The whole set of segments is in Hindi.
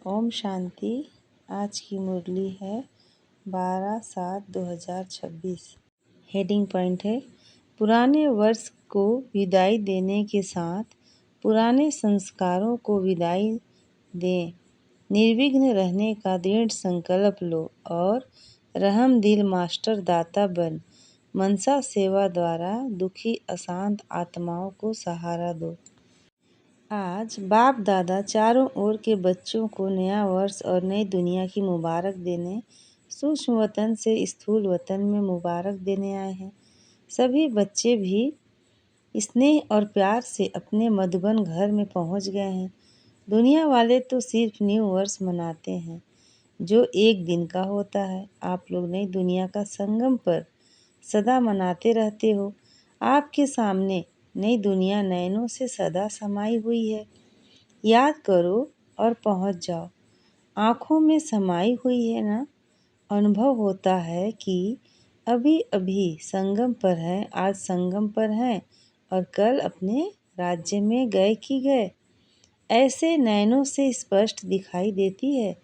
ओम शांति। आज की मुरली है 12/7/2026। हेडिंग पॉइंट है, पुराने वर्ष को विदाई देने के साथ पुराने संस्कारों को विदाई दें। निर्विघ्न रहने का दृढ़ संकल्प लो और रहम दिल मास्टर दाता बन मनसा सेवा द्वारा दुखी अशांत आत्माओं को सहारा दो। आज बाप दादा चारों ओर के बच्चों को नया वर्ष और नई दुनिया की मुबारक देने सूक्ष्म वतन से स्थूल वतन में मुबारक देने आए हैं। सभी बच्चे भी स्नेह और प्यार से अपने मधुबन घर में पहुंच गए हैं। दुनिया वाले तो सिर्फ न्यू वर्ष मनाते हैं जो एक दिन का होता है। आप लोग नई दुनिया का संगम पर सदा मनाते रहते हो। आपके सामने नई दुनिया नयनों से सदा समाई हुई है। याद करो और पहुंच जाओ। आँखों में समाई हुई है ना। अनुभव होता है कि अभी अभी संगम पर है, आज संगम पर हैं और कल अपने राज्य में गए कि गए। ऐसे नयनों से स्पष्ट दिखाई देती है।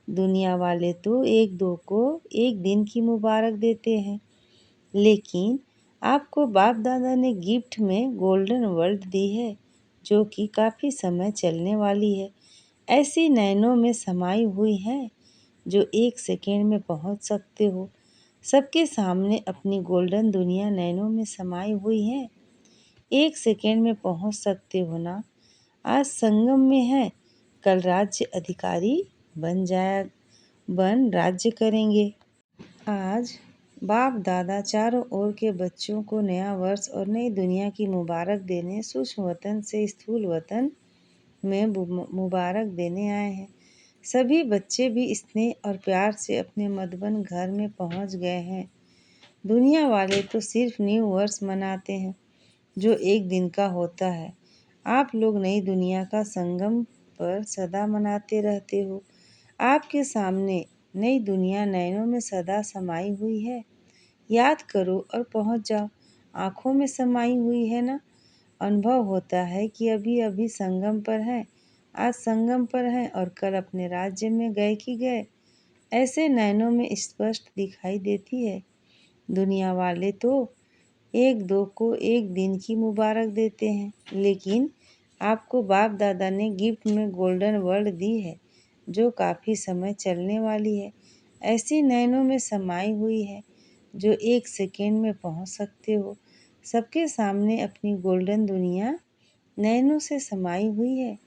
दुनिया वाले तो एक दो को एक दिन की मुबारक देते हैं, लेकिन आपको बाप दादा ने गिफ्ट में गोल्डन वर्ल्ड दी है जो कि काफ़ी समय चलने वाली है। ऐसी नयनों में समाई हुई है जो एक सेकेंड में पहुंच सकते हो। सबके सामने अपनी गोल्डन दुनिया नयनों में समाई हुई है। एक सेकेंड में पहुंच सकते हो ना। आज संगम में है, कल राज्य अधिकारी बन राज्य करेंगे। आज बाप दादा चारों ओर के बच्चों को नया वर्ष और नई दुनिया की मुबारक देने सूक्ष्म वतन से स्थूल वतन में मुबारक देने आए हैं। सभी बच्चे भी स्नेह और प्यार से अपने मधुबन घर में पहुंच गए हैं। दुनिया वाले तो सिर्फ न्यू वर्ष मनाते हैं जो एक दिन का होता है। आप लोग नई दुनिया का संगम पर सदा मनाते रहते हो। आपके सामने नई दुनिया नयनों में सदा समाई हुई है। याद करो और पहुंच जाओ। आँखों में समाई हुई है ना। अनुभव होता है कि अभी अभी संगम पर हैं, आज संगम पर हैं और कल अपने राज्य में गए कि गए। ऐसे नयनों में स्पष्ट दिखाई देती है। दुनिया वाले तो एक दो को एक दिन की मुबारक देते हैं, लेकिन आपको बाप दादा ने गिफ्ट में गोल्डन वर्ल्ड दी है जो काफ़ी समय चलने वाली है। ऐसी नयनों में समाई हुई है जो एक सेकेंड में पहुंच सकते हो। सबके सामने अपनी गोल्डन दुनिया नैनों से समाई हुई है,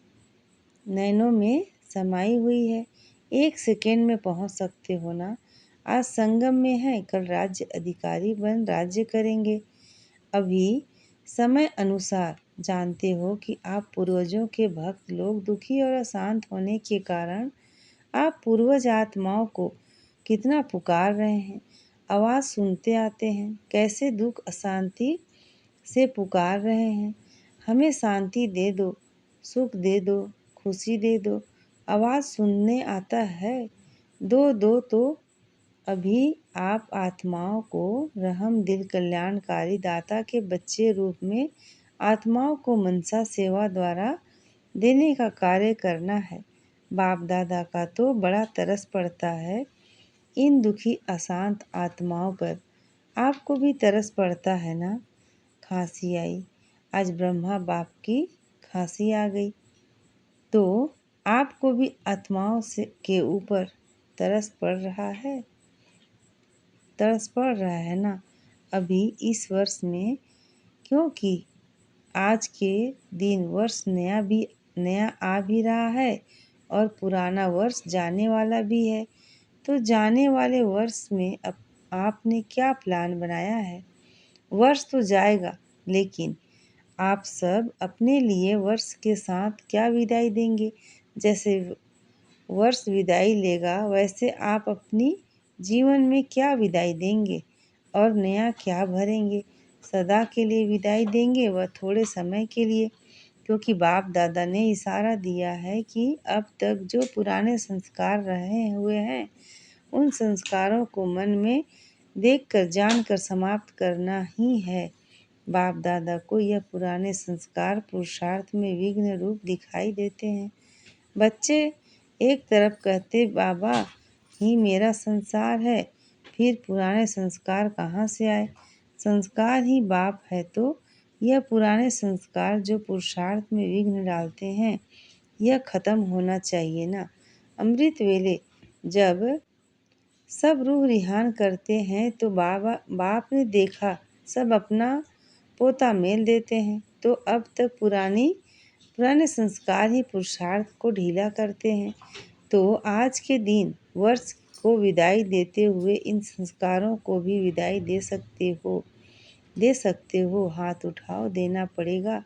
नैनों में समाई हुई है। एक सेकेंड में पहुंच सकते हो ना। आज संगम में है, कल राज्य अधिकारी बन राज्य करेंगे। अभी समय अनुसार जानते हो कि आप पूर्वजों के भक्त लोग दुखी और अशांत होने के कारण आप पूर्वज आत्माओं को कितना पुकार रहे हैं। आवाज़ सुनते आते हैं, कैसे दुख अशांति से पुकार रहे हैं। हमें शांति दे दो, सुख दे दो, खुशी दे दो। आवाज़ सुनने आता है, दो तो अभी आप आत्माओं को रहम दिल कल्याणकारी दाता के बच्चे रूप में आत्माओं को मनसा सेवा द्वारा देने का कार्य करना है। बाप दादा का तो बड़ा तरस पड़ता है इन दुखी अशांत आत्माओं पर। आपको भी तरस पड़ता है ना। खांसी आई, आज ब्रह्मा बाप की खांसी आ गई, तो आपको भी आत्माओं से के ऊपर तरस पड़ रहा है, तरस पड़ रहा है ना। अभी इस वर्ष में, क्योंकि आज के दिन वर्ष नया आ भी रहा है और पुराना वर्ष जाने वाला भी है। तो जाने वाले वर्ष में अब आपने क्या प्लान बनाया है। वर्ष तो जाएगा, लेकिन आप सब अपने लिए वर्ष के साथ क्या विदाई देंगे। जैसे वर्ष विदाई लेगा, वैसे आप अपनी जीवन में क्या विदाई देंगे और नया क्या भरेंगे। सदा के लिए विदाई देंगे व थोड़े समय के लिए, क्योंकि बाप दादा ने इशारा दिया है कि अब तक जो पुराने संस्कार रहे हुए हैं उन संस्कारों को मन में देखकर जानकर समाप्त करना ही है। बाप दादा को यह पुराने संस्कार पुरुषार्थ में विघ्न रूप दिखाई देते हैं। बच्चे एक तरफ कहते बाबा ही मेरा संसार है, फिर पुराने संस्कार कहाँ से आए? संस्कार ही बाप है तो यह पुराने संस्कार जो पुरुषार्थ में विघ्न डालते हैं, यह खत्म होना चाहिए ना। अमृत वेले जब सब रूह रिहान करते हैं तो बाप ने देखा सब अपना पोता मेल देते हैं, तो अब तक पुराने संस्कार ही पुरुषार्थ को ढीला करते हैं। तो आज के दिन वर्ष को विदाई देते हुए इन संस्कारों को भी विदाई दे सकते हो। हाथ उठाओ, देना पड़ेगा।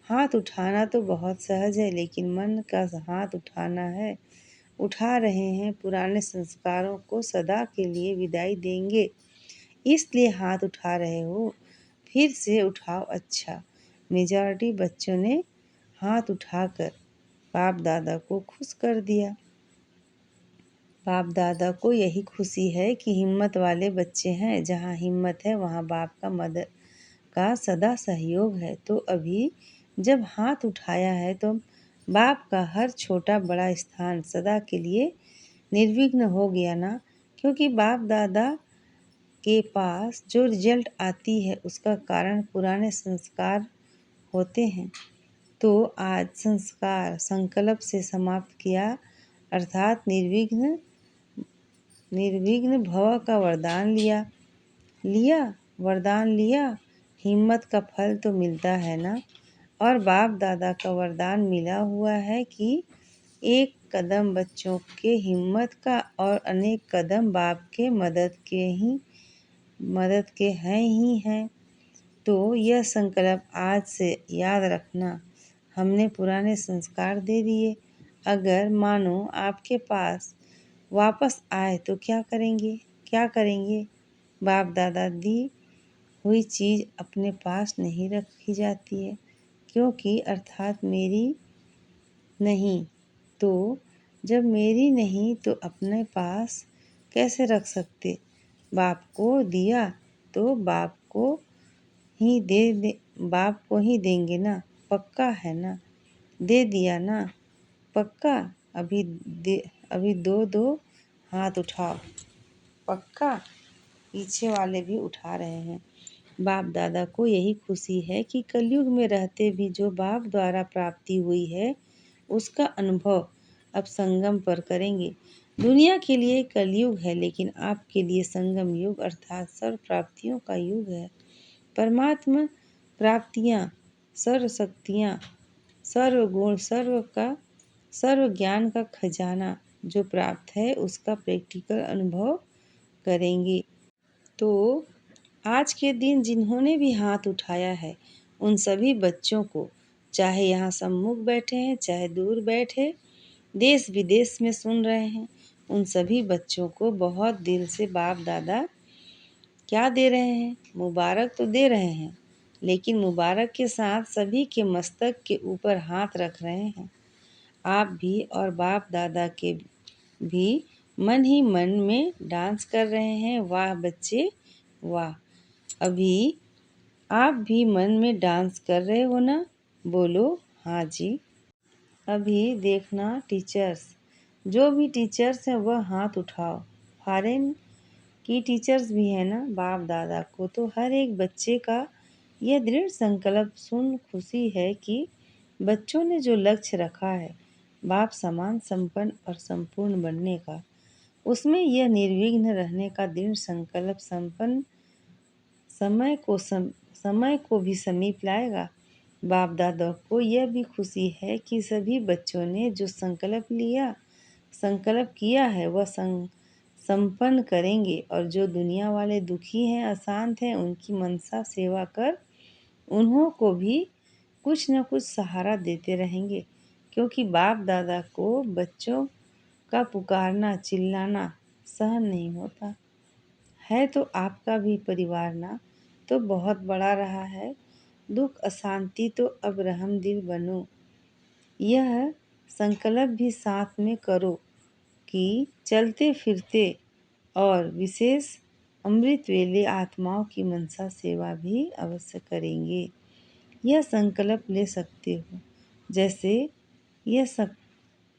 हाथ उठाना तो बहुत सहज है, लेकिन मन का हाथ उठाना है। उठा रहे हैं, पुराने संस्कारों को सदा के लिए विदाई देंगे, इसलिए हाथ उठा रहे हो। फिर से उठाओ। अच्छा, मेजॉरिटी बच्चों ने हाथ उठाकर बाप दादा को खुश कर दिया। बाप दादा को यही खुशी है कि हिम्मत वाले बच्चे हैं। जहाँ हिम्मत है वहाँ बाप का मदद का सदा सहयोग है। तो अभी जब हाथ उठाया है तो बाप का हर छोटा बड़ा स्थान सदा के लिए निर्विघ्न हो गया ना। क्योंकि बाप दादा के पास जो रिजल्ट आती है उसका कारण पुराने संस्कार होते हैं। तो आज संस्कार संकल्प से समाप्त किया, अर्थात निर्विघ्न भव का वरदान लिया। हिम्मत का फल तो मिलता है ना। और बाप दादा का वरदान मिला हुआ है कि एक कदम बच्चों के हिम्मत का और अनेक कदम बाप के मदद के हैं। तो यह संकल्प आज से याद रखना। हमने पुराने संस्कार दे दिए। अगर मानो आपके पास वापस आए तो क्या करेंगे? बाप दादा दी हुई चीज़ अपने पास नहीं रखी जाती है, क्योंकि अर्थात मेरी नहीं। तो जब मेरी नहीं तो अपने पास कैसे रख सकते? बाप को दिया तो बाप को ही देंगे ना। पक्का है ना? दे दिया ना? पक्का? अभी दो हाथ उठाओ। पक्का? पीछे वाले भी उठा रहे हैं। बाप दादा को यही खुशी है कि कलयुग में रहते भी जो बाप द्वारा प्राप्ति हुई है उसका अनुभव अब संगम पर करेंगे। दुनिया के लिए कलयुग है, लेकिन आपके लिए संगम युग अर्थात सर्व प्राप्तियों का युग है। परमात्मा प्राप्तियाँ, सर्व शक्तियाँ, सर्व गुण, सर्व ज्ञान का खजाना जो प्राप्त है उसका प्रैक्टिकल अनुभव करेंगे। तो आज के दिन जिन्होंने भी हाथ उठाया है उन सभी बच्चों को, चाहे यहाँ सम्मुख बैठे हैं चाहे दूर बैठे देश विदेश में सुन रहे हैं, उन सभी बच्चों को बहुत दिल से बाप दादा क्या दे रहे हैं? मुबारक तो दे रहे हैं, लेकिन मुबारक के साथ सभी के मस्तक के ऊपर हाथ रख रहे हैं। आप भी और बाप दादा के भी मन ही मन में डांस कर रहे हैं। वाह बच्चे वाह! अभी आप भी मन में डांस कर रहे हो ना? बोलो हाँ जी। अभी देखना टीचर्स, जो भी टीचर्स हैं वह हाथ उठाओ। फॉरेन की टीचर्स भी है ना। बाप दादा को तो हर एक बच्चे का यह दृढ़ संकल्प सुन खुशी है कि बच्चों ने जो लक्ष्य रखा है बाप समान संपन्न और संपूर्ण बनने का, उसमें यह निर्विघ्न रहने का दृढ़ संकल्प संपन्न समय को भी समीप लाएगा। बाप दादा को यह भी खुशी है कि सभी बच्चों ने जो संकल्प किया है वह संपन्न करेंगे, और जो दुनिया वाले दुखी हैं अशांत हैं उनकी मनसा सेवा कर उन्हों को भी कुछ न कुछ सहारा देते रहेंगे। क्योंकि बाप दादा को बच्चों का पुकारना चिल्लाना सहन नहीं होता है। तो आपका भी परिवार ना तो बहुत बड़ा रहा है। दुख अशांति तो अब रहमदिल बनो। यह संकल्प भी साथ में करो कि चलते फिरते और विशेष अमृत वेले आत्माओं की मनसा सेवा भी अवश्य करेंगे। यह संकल्प ले सकते हो। जैसे यह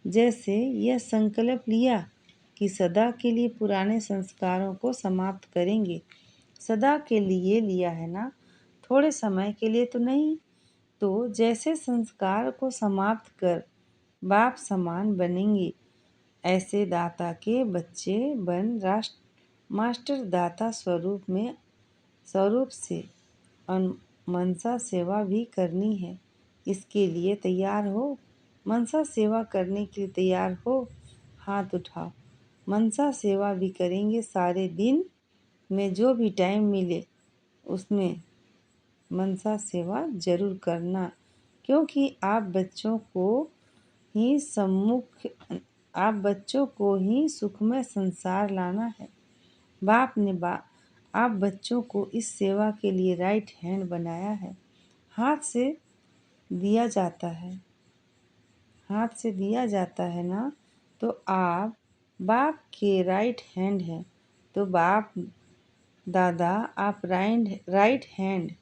जैसे यह संकल्प लिया कि सदा के लिए पुराने संस्कारों को समाप्त करेंगे। सदा के लिए लिया है ना, थोड़े समय के लिए तो नहीं। तो जैसे संस्कार को समाप्त कर बाप समान बनेंगे, ऐसे दाता के बच्चे बन राष्ट्र मास्टर दाता स्वरूप से मनसा सेवा भी करनी है। इसके लिए तैयार हो? मनसा सेवा करने के लिए तैयार हो? हाथ उठाओ। मनसा सेवा भी करेंगे। सारे दिन में जो भी टाइम मिले उसमें मनसा सेवा जरूर करना, क्योंकि आप बच्चों को ही सुखमय संसार लाना है। बाप ने आप बच्चों को इस सेवा के लिए राइट हैंड बनाया है। हाथ से दिया जाता है ना, तो आप बाप के राइट हैंड हैं। तो बाप दादा आप राइट हैंड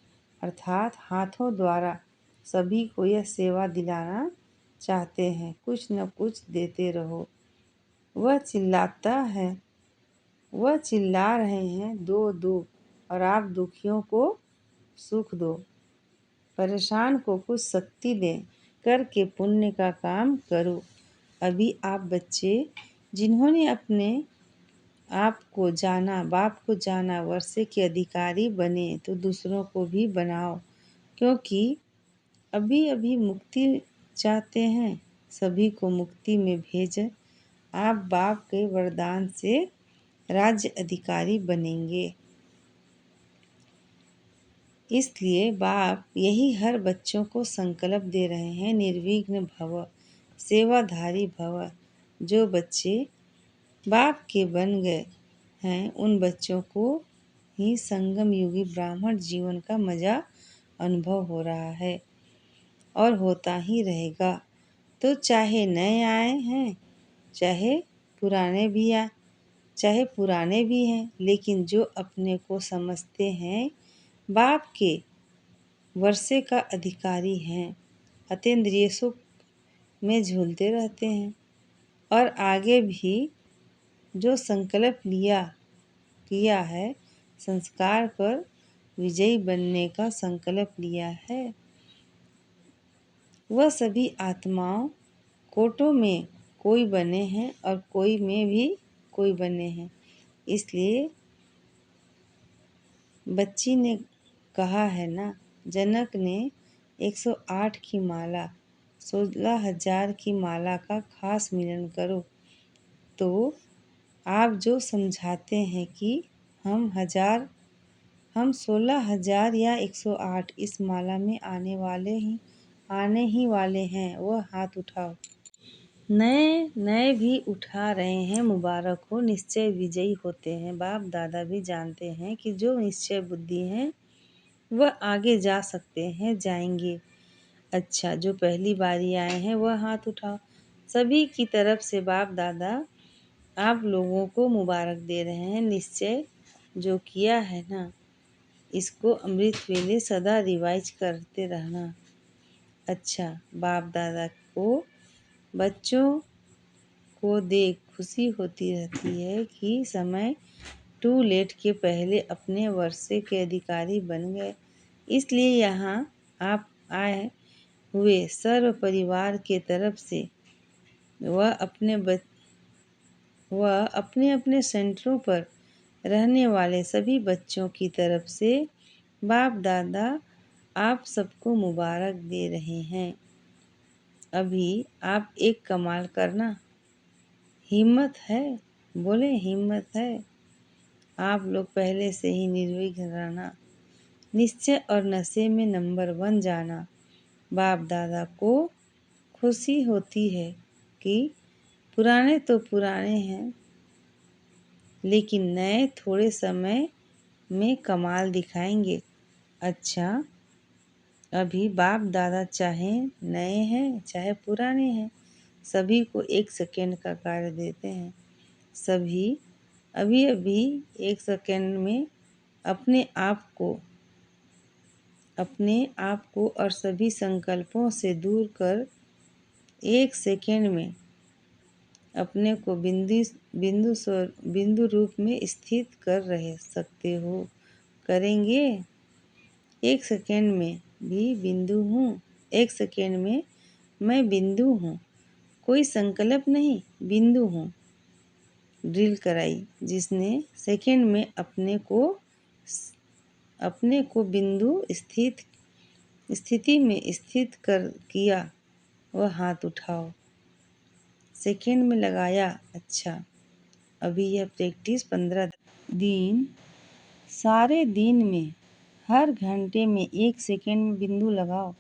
अर्थात हाथों द्वारा सभी को यह सेवा दिलाना चाहते हैं। कुछ न कुछ देते रहो। वह चिल्ला रहे हैं, दो दो, और आप दुखियों को सुख दो, परेशान को कुछ शक्ति दें, करके पुण्य का काम करो। अभी आप बच्चे जिन्होंने अपने बाप को जाना, वर्षे के अधिकारी बने, तो दूसरों को भी बनाओ, क्योंकि अभी अभी मुक्ति चाहते हैं। सभी को मुक्ति में भेज आप बाप के वरदान से राज्य अधिकारी बनेंगे। इसलिए बाप यही हर बच्चों को संकल्प दे रहे हैं, निर्विघ्न भव, सेवाधारी भव। जो बच्चे बाप के बन गए हैं, उन बच्चों को ही संगम युगी ब्राह्मण जीवन का मजा अनुभव हो रहा है और होता ही रहेगा। तो चाहे नए आए हैं, चाहे पुराने भी हैं, लेकिन जो अपने को समझते हैं बाप के वर्षे का अधिकारी हैं, अतीन्द्रिय सुख में झूलते रहते हैं और आगे भी जो संकल्प किया है, संस्कार पर विजयी बनने का संकल्प लिया है, वह सभी आत्माओं कोटों में कोई बने हैं और कोई में भी कोई बने हैं। इसलिए बच्ची ने कहा है ना, जनक ने 108 की माला, 16,000 की माला का खास मिलन करो। तो आप जो समझाते हैं कि हम 16,000 या 108 इस माला में आने ही वाले हैं, वह हाथ उठाओ। नए भी उठा रहे हैं, मुबारक हो। निश्चय विजयी होते हैं। बाप दादा भी जानते हैं कि जो निश्चय बुद्धि हैं वह आगे जा सकते हैं, जाएंगे। अच्छा, जो पहली बारी आए हैं वह हाथ उठाओ। सभी की तरफ से बाप दादा आप लोगों को मुबारक दे रहे हैं। निश्चय जो किया है ना, इसको अमृत वेले सदा रिवाइज करते रहना। अच्छा, बाप दादा को बच्चों को देख खुशी होती रहती है कि समय टू लेट के पहले अपने वर्षे के अधिकारी बन गए। इसलिए यहाँ आप आए हुए सर्व परिवार के तरफ से वह अपने अपने सेंटरों पर रहने वाले सभी बच्चों की तरफ से बाप दादा आप सबको मुबारक दे रहे हैं। अभी आप एक कमाल करना। हिम्मत है? बोले हिम्मत है। आप लोग पहले से ही निर्विघ्न रहना, निश्चय और नशे में नंबर 1 जाना। बाप दादा को खुशी होती है कि पुराने तो पुराने हैं, लेकिन नए थोड़े समय में कमाल दिखाएंगे। अच्छा, अभी बाप दादा चाहे नए हैं चाहे पुराने हैं, सभी को 1 सेकेंड का कार्य देते हैं। सभी अभी 1 सेकेंड में अपने आप को और सभी संकल्पों से दूर कर 1 सेकेंड में अपने को बिंदु रूप में स्थित कर रह सकते हो। करेंगे? 1 सेकेंड में भी बिंदु हूँ। 1 सेकेंड में मैं बिंदु हूँ। कोई संकल्प नहीं, बिंदु हूँ। ड्रिल कराई, जिसने सेकेंड में अपने को बिंदु स्थिति में स्थित कर किया। वह हाथ उठाओ। सेकेंड में लगाया। अच्छा, अभी यह प्रैक्टिस 15 दिन, सारे दिन में हर घंटे में 1 सेकेंड में बिंदु लगाओ।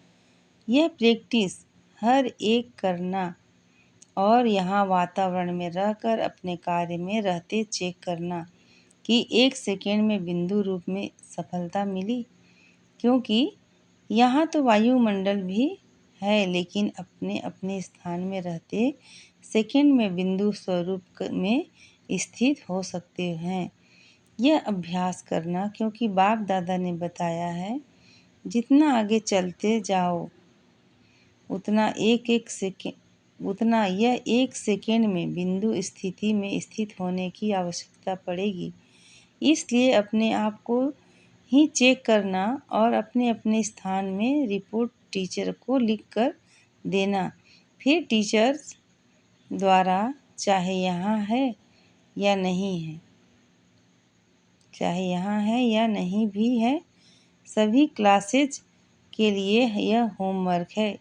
यह प्रैक्टिस हर एक करना और यहाँ वातावरण में रहकर अपने कार्य में रहते चेक करना कि 1 सेकेंड में बिंदु रूप में सफलता मिली। क्योंकि यहाँ तो वायुमंडल भी है, लेकिन अपने अपने स्थान में रहते सेकेंड में बिंदु स्वरूप में स्थित हो सकते हैं। यह अभ्यास करना, क्योंकि बाप दादा ने बताया है, जितना आगे चलते जाओ उतना यह 1 सेकेंड में बिंदु स्थिति में स्थित होने की आवश्यकता पड़ेगी। इसलिए अपने आप को ही चेक करना और अपने अपने स्थान में रिपोर्ट टीचर को लिख कर देना। फिर टीचर्स द्वारा चाहे यहाँ है या नहीं भी है, सभी क्लासेज के लिए यह होमवर्क है।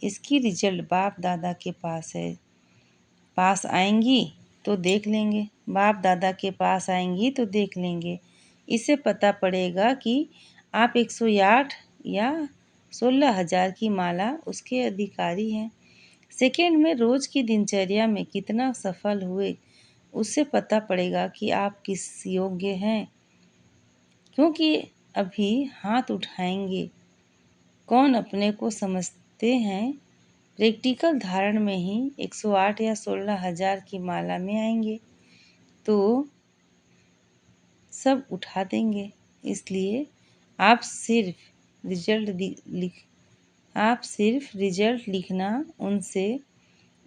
इसकी रिजल्ट बाप दादा के पास आएंगी तो देख लेंगे। बाप दादा के पास आएंगी तो देख लेंगे। इससे पता पड़ेगा कि आप 108 या 16,000 की माला उसके अधिकारी हैं। सेकेंड में रोज की दिनचर्या में कितना सफल हुए, उससे पता पड़ेगा कि आप किस योग्य हैं। क्योंकि अभी हाथ उठाएंगे कौन अपने को समझते हैं, प्रैक्टिकल धारण में ही 108 या 16,000 की माला में आएंगे तो सब उठा देंगे। इसलिए आप सिर्फ रिजल्ट लिखना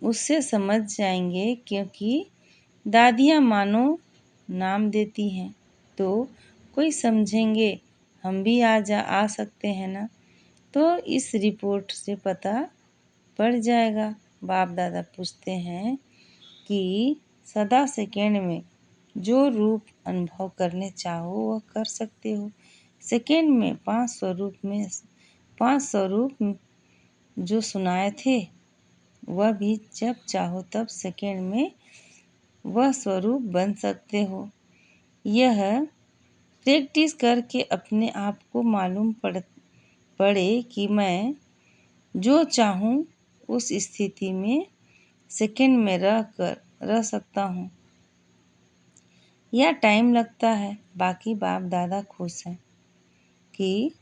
उससे समझ जाएंगे। क्योंकि दादियाँ मानो नाम देती हैं तो कोई समझेंगे हम भी आ सकते हैं ना, तो इस रिपोर्ट से पता पड़ जाएगा। बाप दादा पूछते हैं कि सदा सेकेंड में जो रूप अनुभव करने चाहो वह कर सकते हो। सेकेंड में 5 स्वरूप जो सुनाए थे, वह भी जब चाहो तब सेकेंड में वह स्वरूप बन सकते हो। यह प्रैक्टिस करके अपने आप को मालूम पड़े कि मैं जो चाहूँ उस स्थिति में सेकेंड में रह सकता हूँ। यह टाइम लगता है, बाकी बाप दादा खुश हैं कि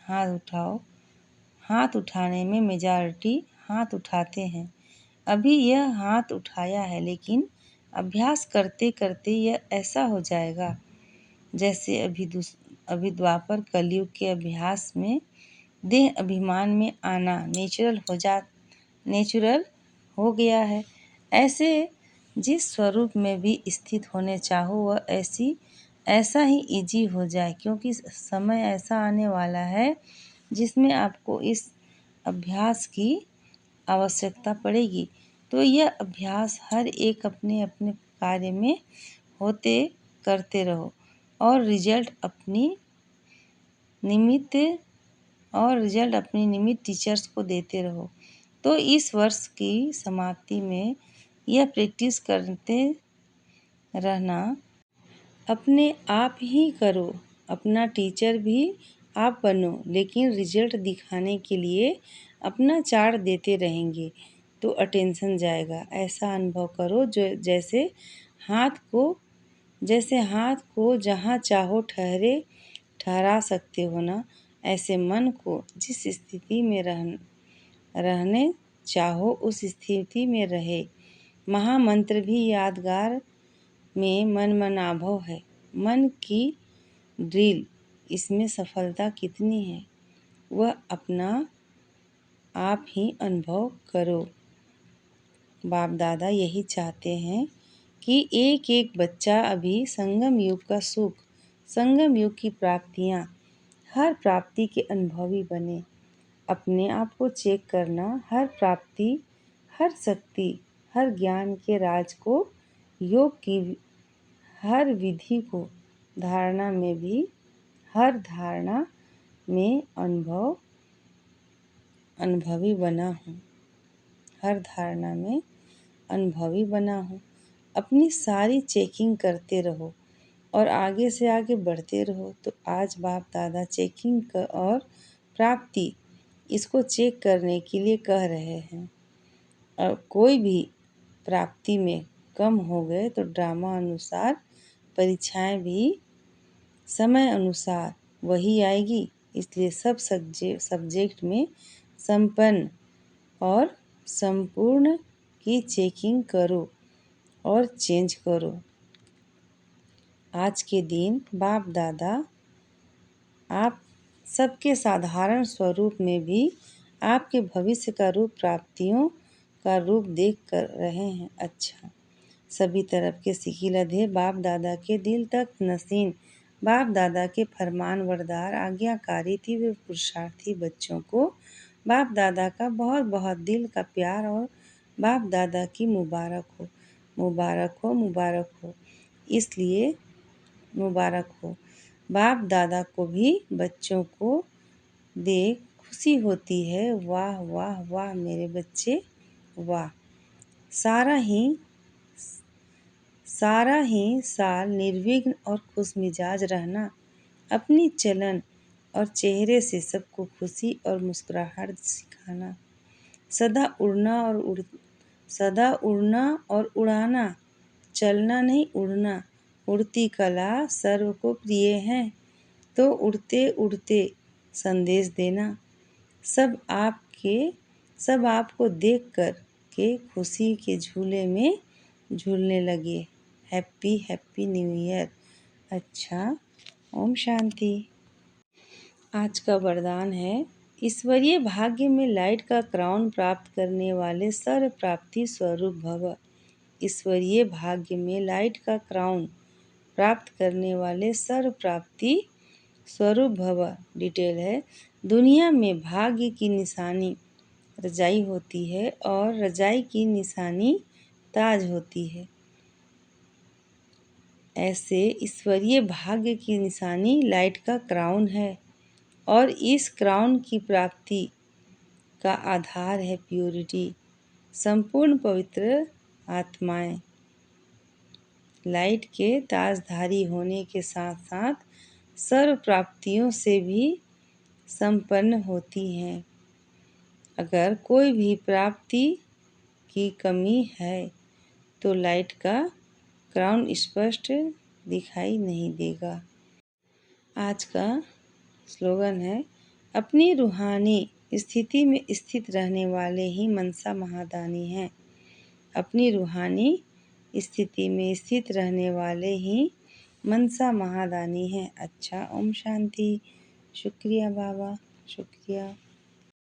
हाथ उठाओ। हाथ उठाने में मेजॉरिटी हाथ उठाते हैं। अभी यह हाथ उठाया है, लेकिन अभ्यास करते करते यह ऐसा हो जाएगा जैसे अभी द्वापर कलयुग के अभ्यास में देह अभिमान में आना नेचुरल हो गया है। ऐसे जिस स्वरूप में भी स्थित होने चाहो वह ऐसा ही इजी हो जाए। क्योंकि समय ऐसा आने वाला है जिसमें आपको इस अभ्यास की आवश्यकता पड़ेगी। तो यह अभ्यास हर एक अपने अपने कार्य में करते रहो और रिजल्ट अपनी निमित्त टीचर्स को देते रहो। तो इस वर्ष की समाप्ति में यह प्रैक्टिस करते रहना। अपने आप ही करो, अपना टीचर भी आप बनो, लेकिन रिजल्ट दिखाने के लिए अपना चार्ट देते रहेंगे तो अटेंशन जाएगा। ऐसा अनुभव करो जैसे हाथ को जहाँ चाहो ठहरा सकते हो ना, ऐसे मन को जिस स्थिति में रहने चाहो उस स्थिति में रहे। महामंत्र भी यादगार में मनमनाभव है। मन की ड्रिल, इसमें सफलता कितनी है वह अपना आप ही अनुभव करो। बाप दादा यही चाहते हैं कि एक एक बच्चा अभी संगम युग का सुख, संगम युग की प्राप्तियाँ, हर प्राप्ति के अनुभवी बने। अपने आप को चेक करना, हर प्राप्ति, हर शक्ति, हर ज्ञान के राज को, योग की हर विधि को, धारणा में भी हर धारणा में अनुभवी बना हूँ। हर धारणा में अनुभवी बना हूँ। अपनी सारी चेकिंग करते रहो और आगे से आगे बढ़ते रहो। तो आज बाप दादा चेकिंग और प्राप्ति इसको चेक करने के लिए कह रहे हैं। और कोई भी प्राप्ति में कम हो गए तो ड्रामा अनुसार परीक्षाएं भी समय अनुसार वही आएगी। इसलिए सब सब्जेक्ट में संपन्न और संपूर्ण की चेकिंग करो और चेंज करो। आज के दिन बाप दादा आप सबके साधारण स्वरूप में भी आपके भविष्य का रूप, प्राप्तियों का रूप देख कर रहे हैं। अच्छा, सभी तरफ के सिकिलधे बाप दादा के दिल तक नसीन, बाप दादा के फरमान बरदार आज्ञाकारी थी वे पुरुषार्थी बच्चों को बाप दादा का बहुत बहुत दिल का प्यार और बाप दादा की मुबारक हो, मुबारक हो, मुबारक हो। इसलिए मुबारक हो। बाप दादा को भी बच्चों को देख खुशी होती है। वाह वाह वाह मेरे बच्चे, वाह। सारा ही साल निर्विघ्न और खुश मिजाज रहना, अपनी चलन और चेहरे से सबको खुशी और मुस्कुराहट सिखाना, सदा उड़ना और उड़ाना, चलना नहीं उड़ना। उड़ती कला सर्व को प्रिय है, तो उड़ते उड़ते संदेश देना। सब आपको देख कर के खुशी के झूले में झूलने लगे। Happy happy new year. अच्छा, ओम शांति। आज का वरदान है, ईश्वरीय भाग्य में लाइट का क्राउन प्राप्त करने वाले सर्व प्राप्ति स्वरूप भव। ईश्वरीय भाग्य में लाइट का क्राउन प्राप्त करने वाले सर्व प्राप्ति स्वरूप भव। डिटेल है, दुनिया में भाग्य की निशानी रजाई होती है और रजाई की निशानी ताज होती है। ऐसे ईश्वरीय भाग्य की निशानी लाइट का क्राउन है और इस क्राउन की प्राप्ति का आधार है प्योरिटी, संपूर्ण पवित्र आत्माएं। लाइट के ताजधारी होने के साथ साथ सर्व प्राप्तियों से भी संपन्न होती हैं। अगर कोई भी प्राप्ति की कमी है तो लाइट का क्राउन स्पष्ट दिखाई नहीं देगा। आज का स्लोगन है, अपनी रूहानी स्थिति में स्थित रहने वाले ही मनसा महादानी हैं। अपनी रूहानी स्थिति में स्थित रहने वाले ही मनसा महादानी हैं। अच्छा, ओम शांति। शुक्रिया बाबा, शुक्रिया।